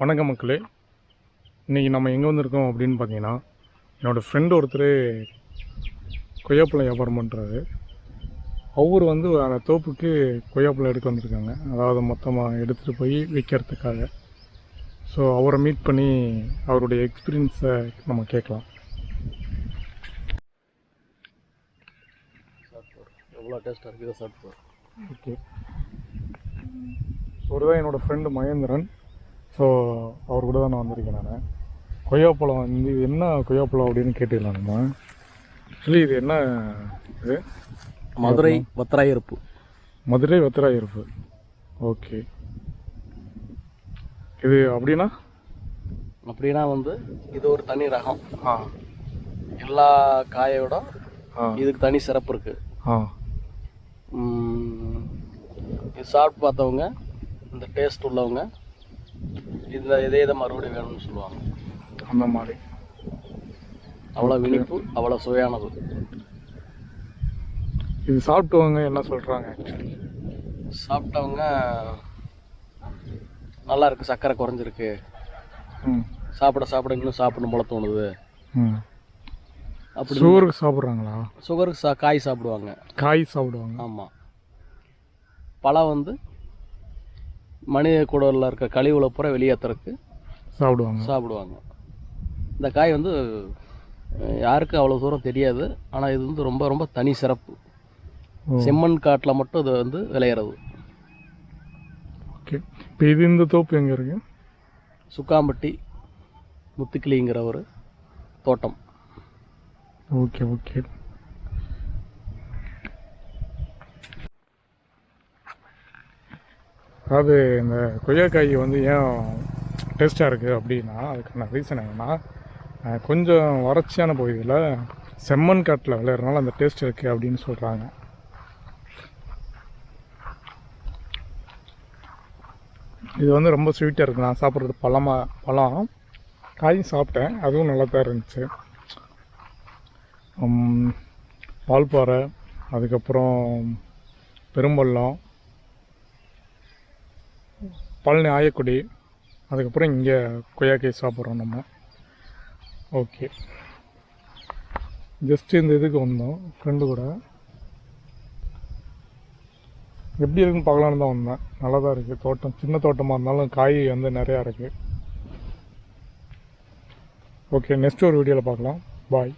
வணக்கம் மக்களே. இன்றைக்கி நம்ம எங்கே வந்திருக்கோம் அப்படின்னு பார்த்தீங்கன்னா, என்னோடய ஃப்ரெண்டு ஒருத்தர் கொய்யாப்பழம் வியாபாரம் பண்ணுறாரு. அவர் வந்து அந்த தோப்புக்கு கொய்யாப்பழம் எடுக்க வந்திருக்காங்க, அதாவது மொத்தமாக எடுத்துகிட்டு போய் விற்கிறதுக்காக. ஸோ அவரை மீட் பண்ணி அவருடைய எக்ஸ்பீரியன்ஸை நம்ம கேட்கலாம். எவ்வளோ டேஸ்ட்டாக இருக்குது, இதை சாப்பிட்டு. ஓகே, ஒரு தான் என்னோடய ஃப்ரெண்டு மகேந்திரன். ஸோ அவர் கூட தான் நான் வந்திருக்கேன். நான் கொய்யாப்பழம் வந்து என்ன கொய்யாப்பழம் அப்படின்னு கேட்டுக்கலாம். நம்ம ஆக்சுவலி இது என்ன, இது மதுரை வத்திராயிருப்பு. மதுரை வத்திராயிருப்பு. ஓகே, இது அப்படின்னா வந்து இது ஒரு தனி ரகம். எல்லா காயோட இதுக்கு தனி சிறப்பு இருக்குது. இது சாப்பிட்டு பார்த்தவங்க, இந்த டேஸ்ட் உள்ளவங்க இதே மறுபடியும் வேணும்னு சொல்லுவாங்க. அந்த மாதிரி அவ்வளோ இனிப்பு, அவ்வளோ சுவையானது. இது சாப்பிட்டவங்க என்ன சொல்கிறாங்க? ஆக்சுவலி சாப்பிட்டவங்க நல்லா இருக்குது, சர்க்கரை குறைஞ்சிருக்கு, சாப்பிட இன்னும் சாப்பிடணும் போல தோணுது. அப்படி சுகருக்கு சாப்பிட்றாங்களா? சுகருக்கு காய் சாப்பிடுவாங்க. ஆமாம். பழம் வந்து மனித குடலில் இருக்க கழிவுகளை பூரா வெளியேற்றுறதுக்கு சாப்பிடுவாங்க. இந்த காய் வந்து யாருக்கும் அவ்வளோ தூரம் தெரியாது, ஆனால் இது வந்து ரொம்ப ரொம்ப தனி சிறப்பு. செம்மண் காட்டில் மட்டும் இது வந்து விளையிறது. ஓகே, இப்போ இது இந்த தோப்பு எங்கே இருக்கு? சுக்காம்பட்டி முத்துக்கிளிங்கிற ஒரு தோட்டம். Okay okay. அதாவது இந்த கொய்யாக்காய் வந்து ஏன் டேஸ்ட்டாக இருக்குது அப்படின்னா, அதுக்கான ரீசன் என்னென்னா, கொஞ்சம் வறட்சியான பகுதியில் செம்மண் காட்டில் விளையிறதுனால அந்த டேஸ்ட் இருக்குது அப்படின்னு சொல்கிறாங்க. இது வந்து ரொம்ப ஸ்வீட்டாக இருக்குது. நான் சாப்பிட்றது பழம் காயும் சாப்பிட்டேன், அதுவும் நல்லா தான் இருந்துச்சு. பால்பாறை, அதுக்கப்புறம் பெரும்பள்ளம், பழனி ஆயக்குடி, அதுக்கப்புறம் இங்கே கொய்யாக்காய் சாப்பிட்றோம் நம்ம. ஓகே, ஜஸ்ட்டு இந்த இதுக்கு வந்தோம் ஃப்ரெண்டு கூட. எப்படி இருக்குன்னு பார்க்கலான்னு தான் வந்தேன். நல்லா தான் இருக்குது தோட்டம். சின்ன தோட்டமாக இருந்தாலும் காய் வந்து நிறையா இருக்குது. ஓகே, நெக்ஸ்ட் ஒரு வீடியோவில் பார்க்கலாம். பாய்.